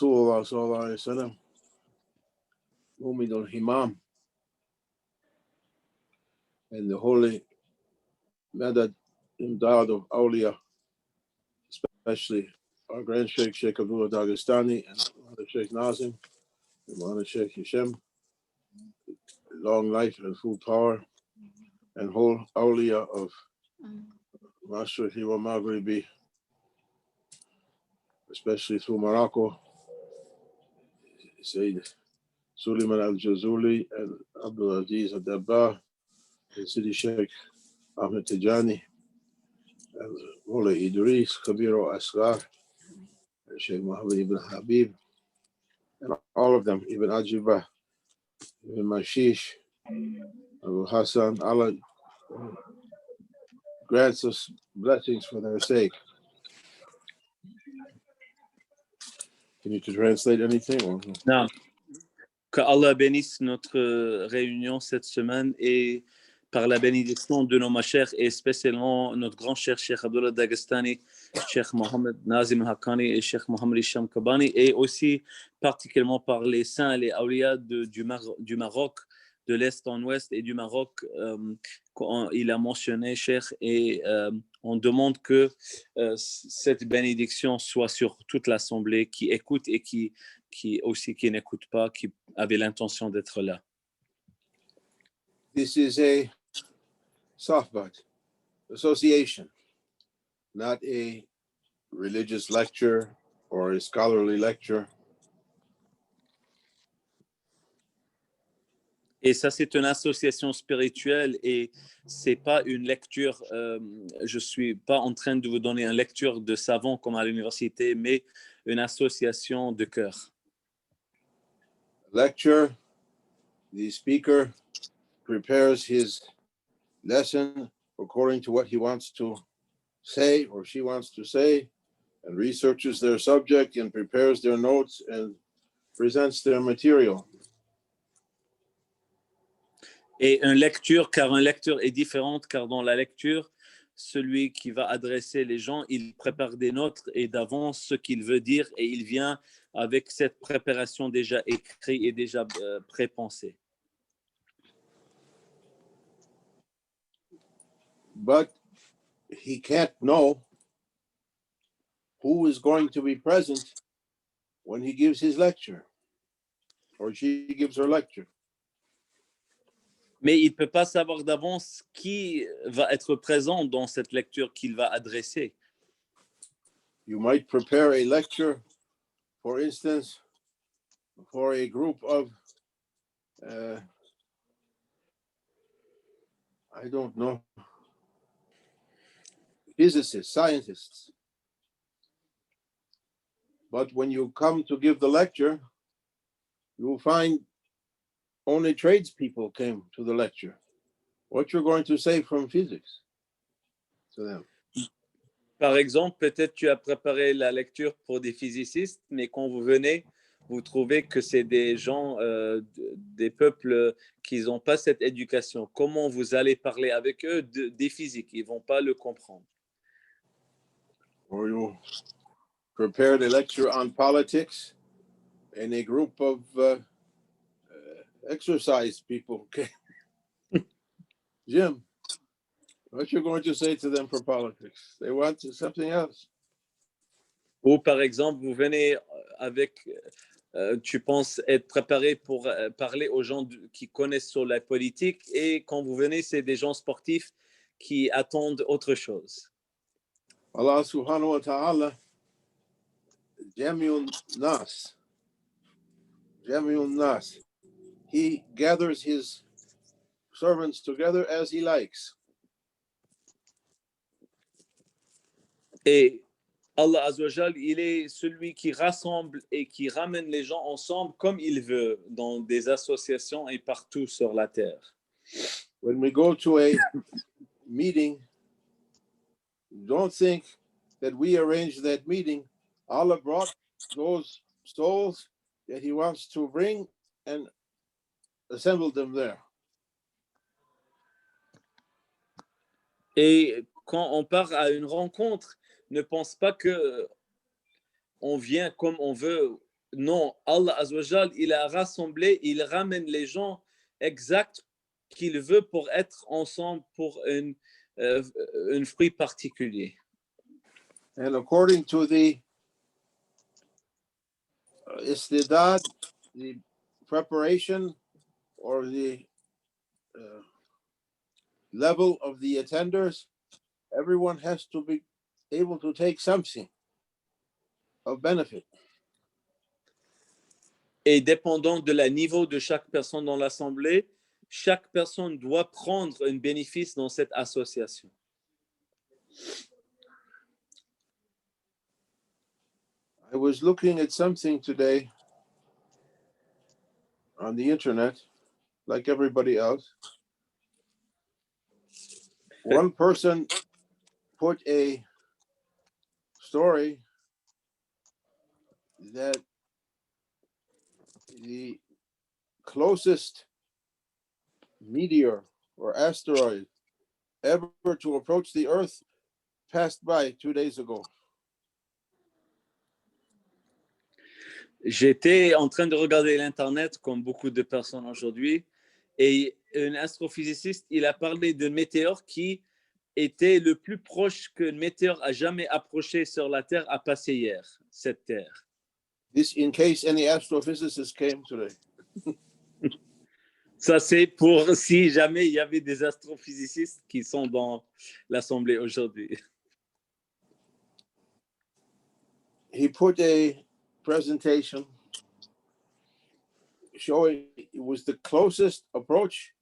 Sallallahu Alaihi Wasallam, Umidul Himam, and the holy Madad Imdad of Awliya, especially our Grand Sheikh, Sheikh Abdullah Dagestani, and Sheikh Nazim, and Sheikh Hisham, long life and full power, and whole Awliya of Mashriqi wa Maghribi, especially through Morocco, Sayyid Suleiman al-Jazuli and Abdul Aziz al-Dabbah, and Sidi Sheikh Ahmed Tijani, and Mullah Idris, Kabir Asghar, and Sheikh Muhammad ibn Habib, and all of them, Ibn Ajibah, Ibn Mashish, Abu Hassan, Allah grants us blessings for their sake. Can you translate anything? Or? Non. Que Allah bénisse notre réunion cette semaine et par la bénédiction de nos machers et spécialement notre grand cher Cheikh Abdullah Dagestani, Cheikh Mohammed Nazim Haqqani et Cheikh Mohammed Hisham Kabani, et aussi particulièrement par les saints et les awliya du Maroc, de l'Est en Ouest et du Maroc, il a mentionné Cheikh, et on demande que cette bénédiction soit sur toute l'assemblée qui écoute et qui n'écoute pas, qui avait l'intention d'être là. This is a sohbat, association, not a religious lecture or a scholarly lecture. Et ça, c'est une association spirituelle et c'est pas une lecture. Je suis pas en train de vous donner une lecture de savant comme à l'université, mais une association de cœur. Lecture, the speaker prepares his lesson according to what he wants to say or she wants to say, and researches their subject and prepares their notes and presents their material. Et une lecture, car un lecteur est différente, car dans la lecture, celui qui va adresser les gens, il prépare des notes et d'avance ce qu'il veut dire, et il vient avec cette préparation déjà écrite et déjà prépensée. But he can't know who is going to be present when he gives his lecture or she gives her lecture. Mais il ne peut pas savoir d'avance qui va être présent dans cette lecture qu'il va adresser. You might prepare a lecture, for instance, for a group of, I don't know, physicists, scientists. But when you come to give the lecture, you will find only tradespeople came to the lecture. What you're going to say from physics to them? Par exemple, peut-être tu as préparé la lecture pour des physicists, mais quand vous venez, vous trouvez que c'est des gens, des peuples qui n'ont pas cette éducation. Comment vous allez parler avec eux des physiques? Ils ne vont pas le comprendre. Or you prepared a lecture on politics, and a group of exercise people came. Jim, what you're going to say to them for politics? They want something else. Ou par exemple, vous venez avec, tu penses être préparé pour parler aux gens qui connaissent sur la politique, et quand vous venez, c'est des gens sportifs qui attendent autre chose. Allah subhanahu wa ta'ala, Jami'un Nas, he gathers his servants together as he likes. Et Allah Azza wa Jal, il est celui qui rassemble et qui ramène les gens ensemble comme il veut dans des associations et partout sur la terre. When we go to a meeting, don't think that we arranged that meeting. Allah brought those souls that he wants to bring and assembled them there. Et quand on part à une rencontre, ne pense pas que on vient comme on veut. non, Allah Azzawajal, il a rassemblé, il ramène les gens exacts qu'il veut pour être ensemble pour un fruit particulier. And according to the istidad, the preparation or the level of the attenders, everyone has to be able to take something of benefit. Et dépendant de la niveau de chaque personne dans l'assemblée, chaque personne doit prendre un bénéfice dans cette association. I was looking at something today on the internet, like everybody else. One person put a story that the closest meteor or asteroid ever to approach the Earth passed by 2 days ago. J'étais en train de regarder l'Internet, comme beaucoup de personnes aujourd'hui, et un astrophysiciste, il a parlé d'un météore qui était le plus proche qu'un météore a jamais approché sur la Terre a passé hier, cette Terre. This in case any astrophysicists came today. Ça, c'est pour si jamais il y avait des astrophysicists qui sont dans l'Assemblée aujourd'hui. He put a presentation showing it was the closest approach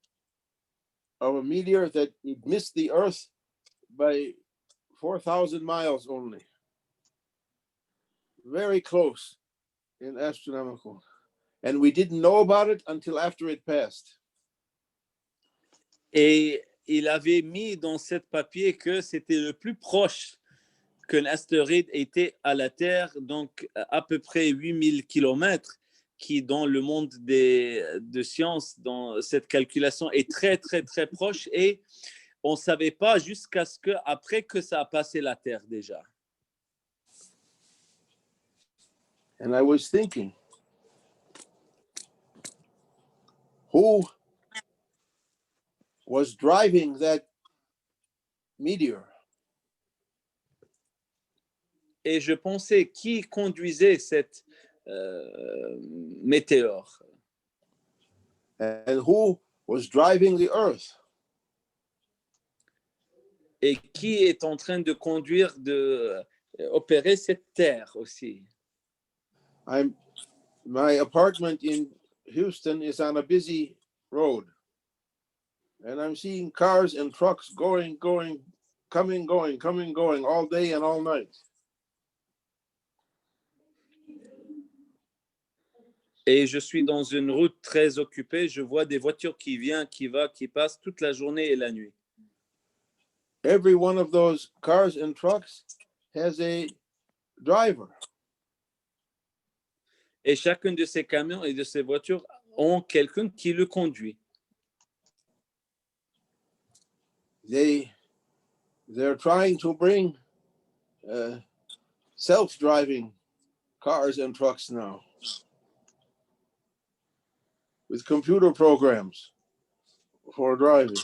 of a meteor that it missed the Earth by 4,000 miles only. Very close in astronomical. And we didn't know about it until after it passed. Et il avait mis dans ce papier que c'était le plus proche qu'un astéroïde était à la Terre, donc à peu près 8000 kilomètres, qui dans le monde de sciences, dans cette calculation est très, très, très proche. Et on ne savait pas jusqu'à ce qu'après que ça a passé la Terre déjà. And I was thinking, who was driving that meteor? Et je pensais, qui conduisait cette météore? And who was driving the Earth? Et qui est en train de conduire, opérer cette terre aussi? My apartment in Houston is on a busy road. And I'm seeing cars and trucks going, coming, going all day and all night. Et je suis dans une route très occupée. Je vois des voitures qui viennent, qui passent toute la journée et la nuit. Every one of those cars and trucks has a driver. Et chacun de ces camions et de ces voitures ont quelqu'un qui le conduit. They're trying to bring self-driving cars and trucks now with computer programs for driving.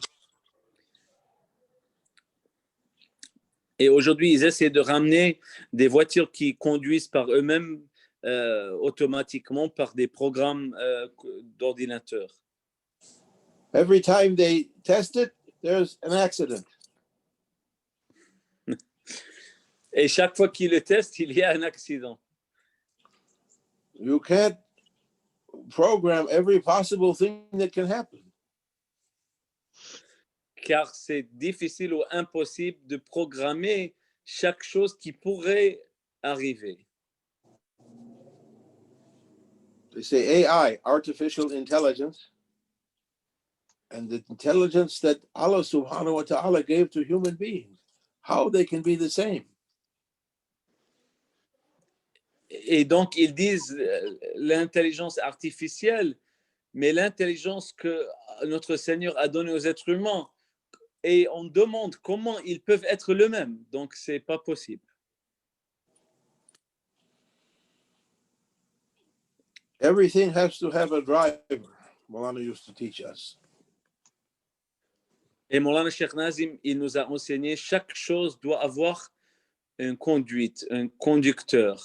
Et aujourd'hui, ils essaient de ramener des voitures qui conduisent par eux-mêmes automatiquement par des programmes d'ordinateur. Every time they test it, there's an accident. Et chaque fois qu'ils le testent, il y a un accident. You can't program every possible thing that can happen. Car c'est difficile ou impossible de programmer chaque chose qui pourrait arriver. They say AI, artificial intelligence, and the intelligence that Allah subhanahu wa ta'ala gave to human beings, how they can be the same. Et donc, ils disent l'intelligence artificielle, mais l'intelligence que notre Seigneur a donnée aux êtres humains, et on demande comment ils peuvent être le même. Donc, ce n'est pas possible. Everything has to have a driver. Molana used to teach us. Et Maulana Cheikh Nazim, il nous a enseigné chaque chose doit avoir une conduite, un conducteur.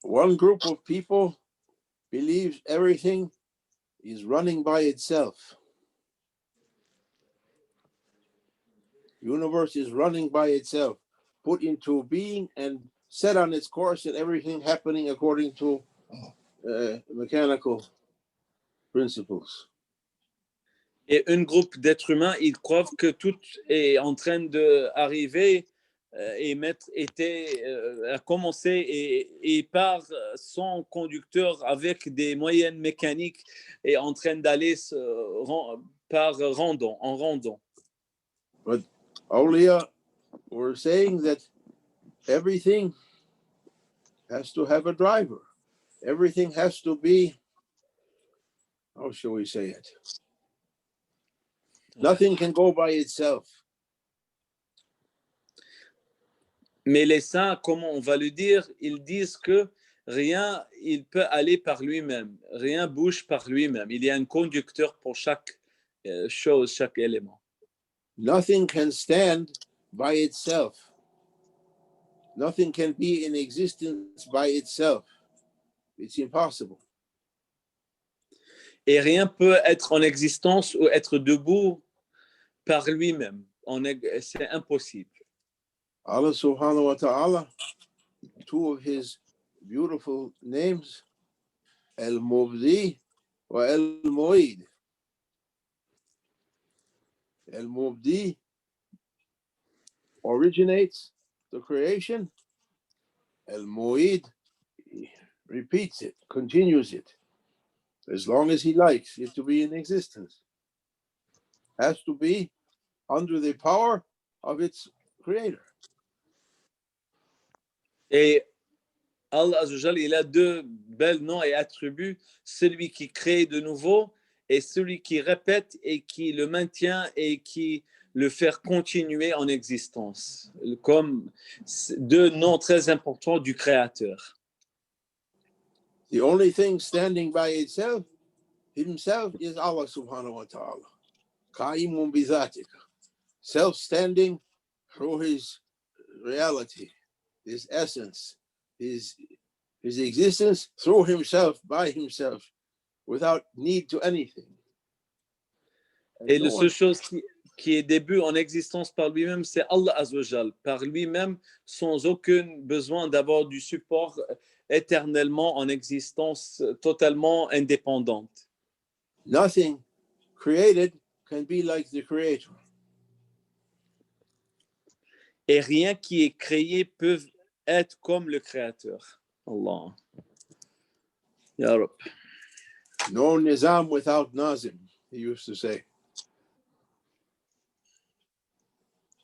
One group of people believes everything is running by itself. Universe is running by itself, put into being and set on its course, and everything happening according to mechanical principles. Et un groupe d'êtres humains, ils croient que tout est en train d'arriver et a commencé et par son conducteur avec des moyens mécaniques et en train d'aller en randon. But Awliya were saying that everything has to have a driver. Everything has to be, how shall we say it? Nothing can go by itself. Mais les saints, comment on va le dire, ils disent que rien, il peut aller par lui-même. Rien bouge par lui-même. Il y a un conducteur pour chaque chose, chaque élément. Nothing can stand by itself. Nothing can be in existence by itself. It's impossible. Et rien peut être en existence ou être debout par lui-même. C'est impossible. Allah subhanahu wa ta'ala, two of his beautiful names, Al-Mubdi wa Al-Mu'id. Al-Mubdi originates the creation. Al-Mu'id repeats it, continues it, as long as he likes it to be in existence. Has to be under the power of its creator. Et Allah Azzawajal, il a deux belles noms et attributs, celui qui crée de nouveau et celui qui répète et qui le maintient et qui le fait continuer en existence, comme deux noms très importants du Créateur. The only thing standing by itself, himself, is Allah subhanahu wa ta'ala. Qa'imun bi dhatika. Self-standing through his reality, his essence, his existence through himself, by himself, without need to anything. Et la seule chose qui est début en existence par lui-même, c'est Allah Azzawajal, par lui-même, sans aucun besoin d'avoir du support éternellement en existence totalement indépendante. Nothing created can be like the creator. Et rien qui est créé peut être comme le Créateur. Allah. Ya Rab. No nizam without nazim, he used to say.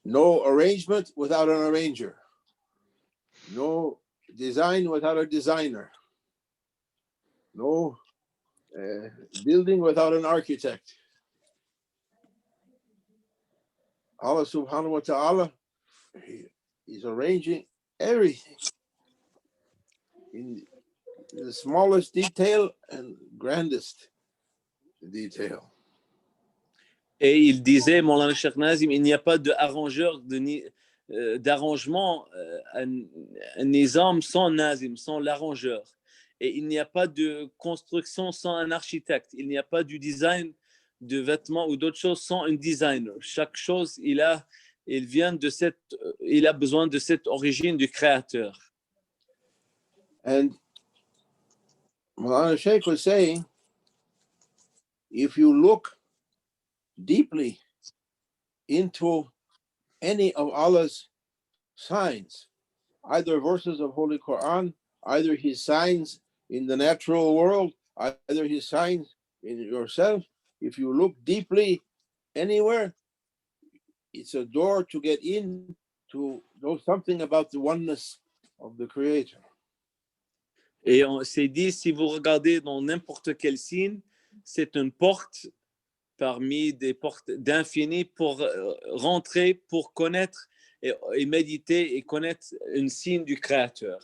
No arrangement without an arranger. No design without a designer. No building without an architect. Allah subhanahu wa ta'ala, he's arranging everything in the smallest detail and grandest detail. Et il disait, Maulana Cheikh Nazim, il n'y a pas d'arrangement, un nizam sans Nazim, sans l'arrangeur. Et il n'y a pas de construction sans un architecte. Il n'y a pas du design de vêtements ou d'autres choses sans un designer. Chaque chose, il a besoin de cette origine du Créateur. And Maulana Sheikh was saying, if you look deeply into any of Allah's signs, either verses of Holy Quran, either his signs in the natural world, either his signs in yourself, if you look deeply anywhere, it's a door to get in to know something about the oneness of the Creator. Et on s'est dit, si vous regardez dans n'importe quel signe, c'est une porte parmi des portes d'infini pour rentrer, pour connaître et méditer et connaître un signe du Créateur.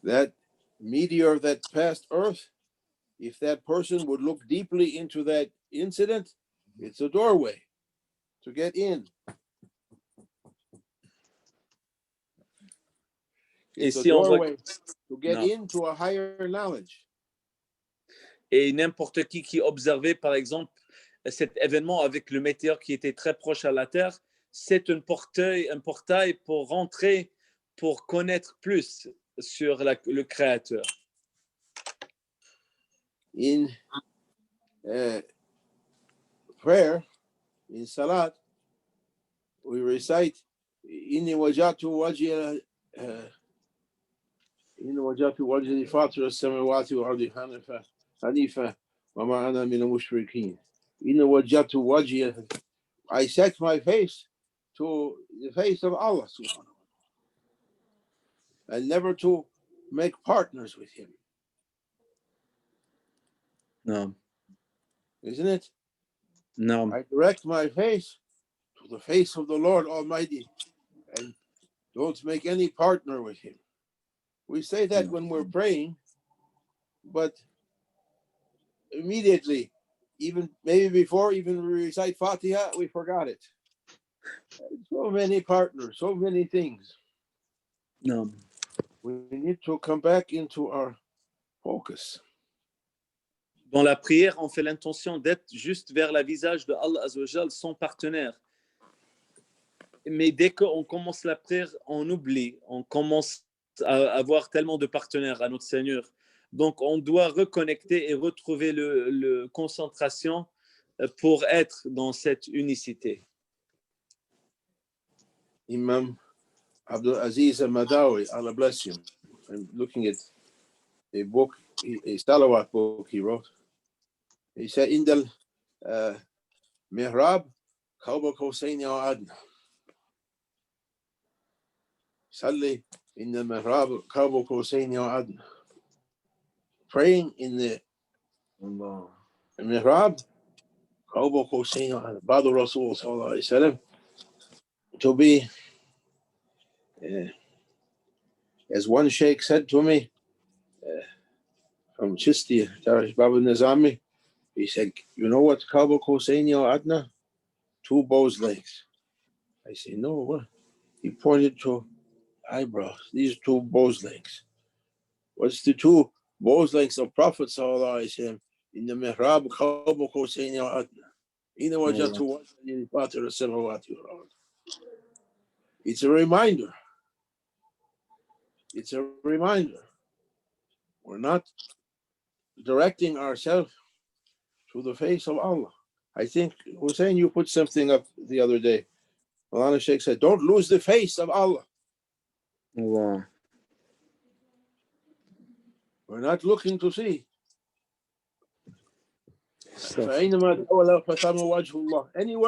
that meteor that passed Earth, if that person would look deeply into that incident, it's a doorway to get in. It's a doorway to get into a higher knowledge. Et n'importe qui observait, par exemple, cet événement avec le météore qui était très proche à la Terre, c'est un portail pour rentrer, pour connaître plus sur le Créateur. In prayer, in Salat, we recite, Inni wajatu wajhi fatir as-samawati wal ardi hanifa wa ma ana min al-mushrikeen. Inni wajatu wajhi, I set my face to the face of Allah subhanahu wa ta'ala, and never to make partners with him. No. Isn't it? No. I direct my face to the face of the Lord Almighty and don't make any partner with him. We say that when we're praying, but immediately, even maybe before even we recite Fatiha, we forgot it. So many partners, so many things. No. We need to come back into our focus. Dans la prière, on fait l'intention d'être juste vers le visage de Allah Azza wa Jal, son partenaire. Mais dès qu'on commence la prière, on oublie, on commence à avoir tellement de partenaires à notre Seigneur. Donc, on doit reconnecter et retrouver le concentration pour être dans cette unicité. Imam Abdul Aziz al-Madawi, Allah bless him. I'm looking at a book, a Salawat book he wrote. He said, Indal Mihrab, Qawba Qawsayn wa Adna. Salli in the Mihrab, Qawba Qawsayn wa Adna. Praying in the Mihrab, Qawba Qawsayn wa Adna. Badu Rasul Sallallahu Alaihi Wasallam, to be, as one sheikh said to me, from Chisti, Tarish Baba Nizami, he said, you know what Qawba Qawsayn wa Adna? 2 bow's legs. I say, no, what? He pointed to eyebrows. These 2 bow's legs. What's the 2 bow's legs of Prophet Sallallahu Alaihi Wasallam in the Mihrab Qawba Qawsayn wa Adna? Ina wajatu wajhi fatir as-samawati wal ard. It's a reminder. It's a reminder. We're not directing ourselves to the face of Allah. I think Hussein, you put something up the other day. Maulana Sheikh said, don't lose the face of Allah. Wow. We're not looking to see. Anywhere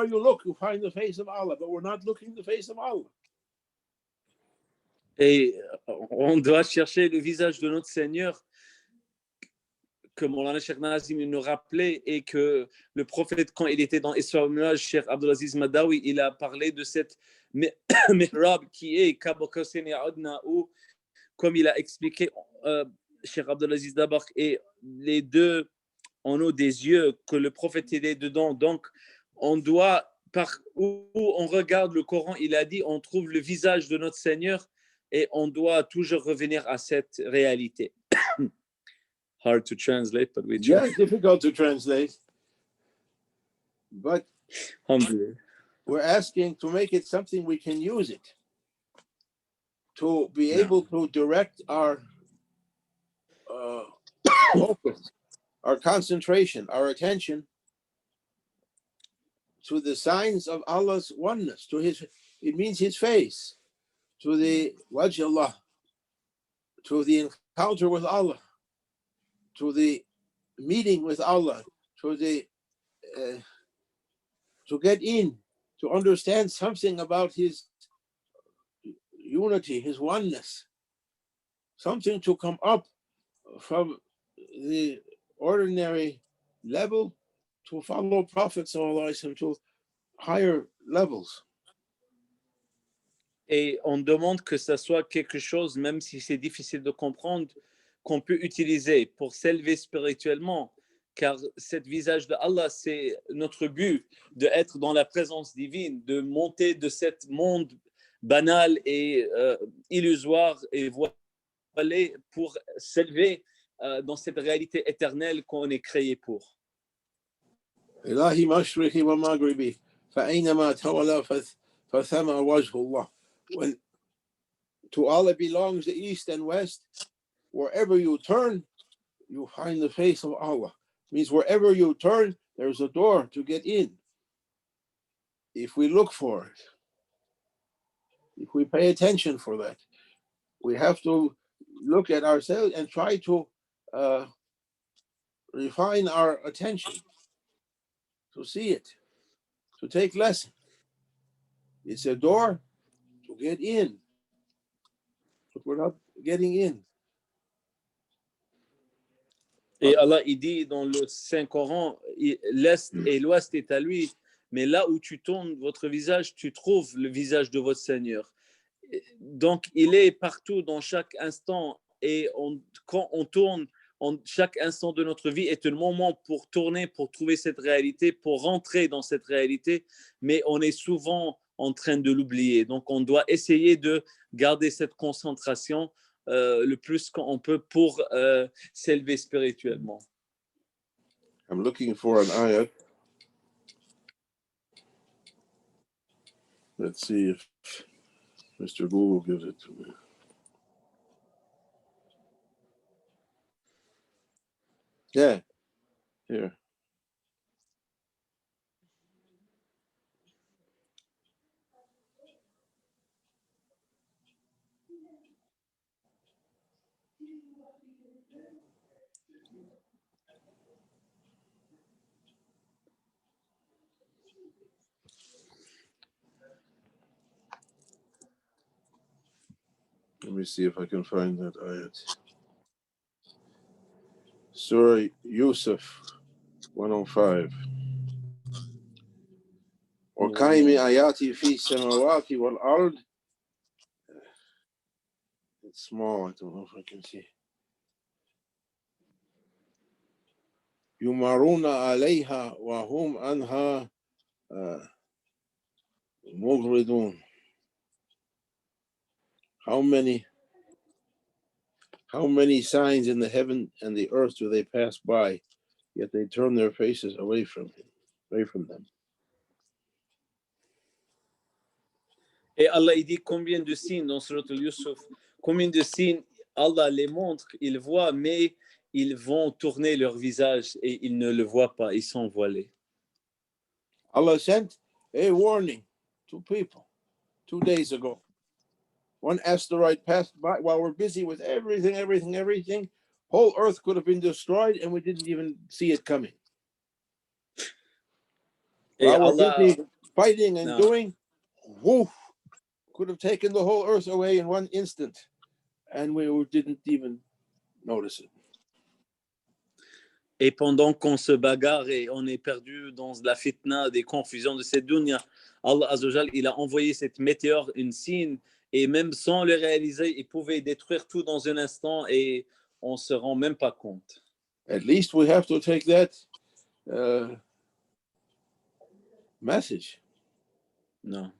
you look, you find the face of Allah, but we're not looking the face of Allah. Et on doit chercher le visage de notre Seigneur, que Maulana Cheikh Nazim nous rappelait, et que le prophète, quand il était dans Isra al-Mi'raj, Cheikh Abdulaziz Madawi, il a parlé de cette mihrab qui est Qawba Qawsayn wa Adna, où, comme il a expliqué, Cheikh Abdulaziz Dabakh, et les deux en ont des yeux, que le prophète est dedans. Donc, on doit, par où on regarde le Coran, il a dit, on trouve le visage de notre Seigneur, et on doit toujours revenir à cette réalité. Hard to translate, but we try. Yeah, it's difficult to translate. But we're asking to make it something we can use it. To be able to direct our focus, our concentration, our attention to the signs of Allah's oneness, to His, it means His face, to the Wajh Allah, to the encounter with Allah, to the meeting with Allah, to the to get in, to understand something about His unity, His oneness, something to come up from the ordinary level to follow Prophet ﷺ to higher levels. Et on demande que ça soit quelque chose, même si c'est difficile de comprendre, qu'on peut utiliser pour s'élever spirituellement. Car cet visage de Allah, c'est notre but, d'être dans la présence divine, de monter de ce monde banal et illusoire et voilé pour s'élever dans cette réalité éternelle qu'on est créé pour. إلهي مشرقي ومغربي فأينما تولى فثم وجه الله. When to Allah belongs the east and west, wherever you turn, you find the face of Allah. Means wherever you turn, there's a door to get in. If we look for it, if we pay attention for that, we have to look at ourselves and try to refine our attention to see it, to take lesson. It's a door to get in, but we're not getting in. Et Allah, il dit dans le Saint-Coran, l'Est et l'Ouest est à lui, mais là où tu tournes votre visage, tu trouves le visage de votre Seigneur. Donc, il est partout dans chaque instant et quand on tourne, chaque instant de notre vie est un moment pour tourner, pour trouver cette réalité, pour rentrer dans cette réalité, mais on est souvent en train de l'oublier. Donc, on doit essayer de garder cette concentration le plus qu'on peut pour s'élever spirituellement. I'm looking for an ayat. Let's see if Mr. Google gives it to me. Yeah, here. Let me see if I can find that ayat. Surah Yusuf 105. وَكَيْمِ آيَاتِ فِي السَّمَاوَاتِ وَالْأَرْضِ. It's small, I don't know if I can see. يُمَرُونَ عَلَيْهَا وَهُمْ عَنْهَا مُغْرِضُونَ. How many signs in the heaven and the earth do they pass by, yet they turn their faces away from them. Et Allah, il dit combien de signes dans Surat al-Yusuf, combien de signes Allah les montre, ils voient, mais ils vont tourner leur visage et ils ne le voient pas, ils sont voilés. Allah sent a warning to people 2 days ago. One asteroid passed by while we're busy with everything. Whole earth could have been destroyed and we didn't even see it coming. Et While we're Allah, busy fighting and no. doing, woof, could have taken the whole earth away in one instant and we didn't even notice it. Et pendant qu'on se bagarre et on est perdu dans la fitna, des confusions de cette dunya, Allah Azzawajal, il a envoyé cette météore, une signe, et même sans le réaliser, il pouvait détruire tout dans un instant et on ne se rend même pas compte. At least we have to take that message, Non.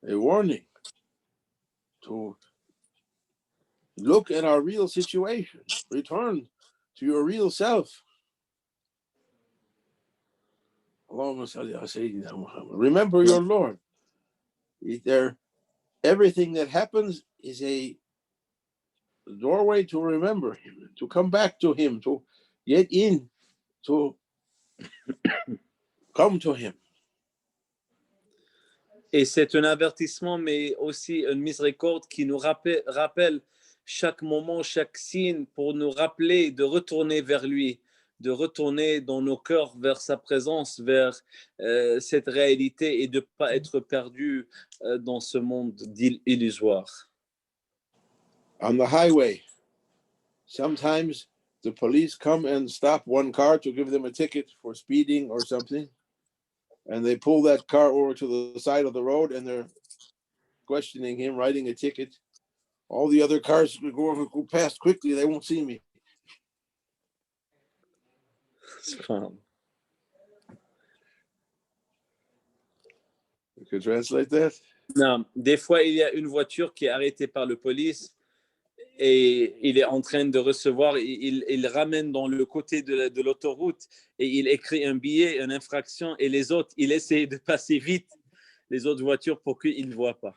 a warning, to look at our real situation, return to your real self. Allahumma salli ala Sayyidina Muhammad. Remember your Lord. Everything that happens is a doorway to remember him, to come back to him, to get in, to come to him. Et c'est un avertissement, mais aussi une miséricorde qui nous rappelle chaque moment, chaque signe pour nous rappeler de retourner vers lui, de retourner dans nos cœurs vers sa présence, vers cette réalité et de ne pas être perdu dans ce monde illusoire. On the highway, sometimes the police come and stop one car to give them a ticket for speeding or something. And they pull that car over to the side of the road and they're questioning him, writing a ticket. All the other cars go past quickly. They won't see me. Subhanallah. You could translate that? Non, des fois, il y a une voiture qui est arrêtée par le police et il est en train de recevoir, il ramène dans le côté de l'autoroute et il écrit un billet, une infraction, et les autres, il essaie de passer vite les autres voitures pour qu'ils ne voient pas.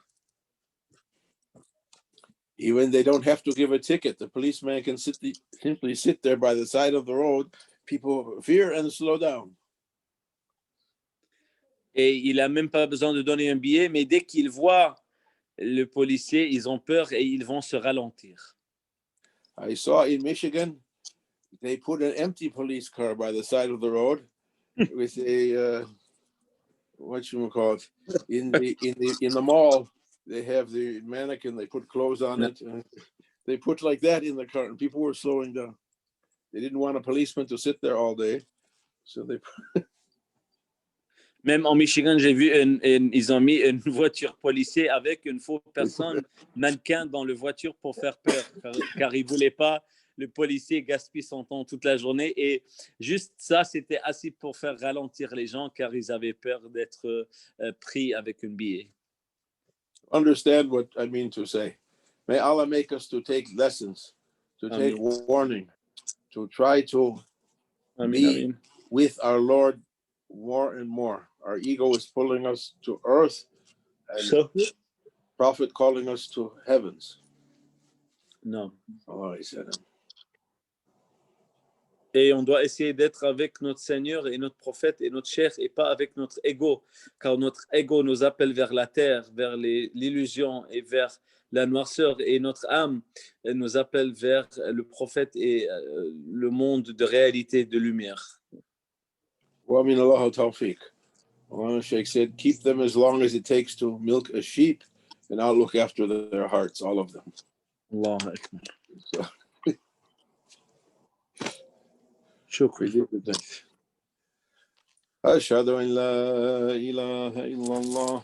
Even they don't have to give a ticket. The policeman can simply sit there by the side of the road. People fear and slow down. Et il n'a même pas besoin de donner un billet, mais dès qu'ils voient le policier, ils ont peur et ils vont se ralentir. I saw in Michigan, they put an empty police car by the side of the road with a in the mall. They have the mannequin. They put clothes on it. And they put like that in the car, and people were slowing down. They didn't want a policeman to sit there all day, so they. Même en Michigan, j'ai vu, ils ont mis une voiture policière avec une fausse personne, mannequin dans la voiture pour faire peur, car ils ne voulaient pas le policier gaspiller son temps toute la journée. Et juste ça, c'était assez pour faire ralentir les gens, car ils avaient peur d'être pris avec un billet. Understand what I mean to say. May Allah make us to take lessons, to take warning, to try to be with our Lord more and more. Our ego is pulling us to earth, and Prophet calling us to heavens. Non. Oh, he said. Et on doit essayer d'être avec notre Seigneur et notre prophète et notre chef et pas avec notre ego, car notre ego nous appelle vers la terre, vers l'illusion et vers la noirceur, et notre âme nous appelle vers le prophète et le monde de réalité, de lumière. Wa min Allah tawfiq. One Sheikh said, keep them as long as it takes to milk a sheep, and I'll look after their hearts, all of them. Allahu Akbar. So, شكرا. أشهد أن لا إله إلا الله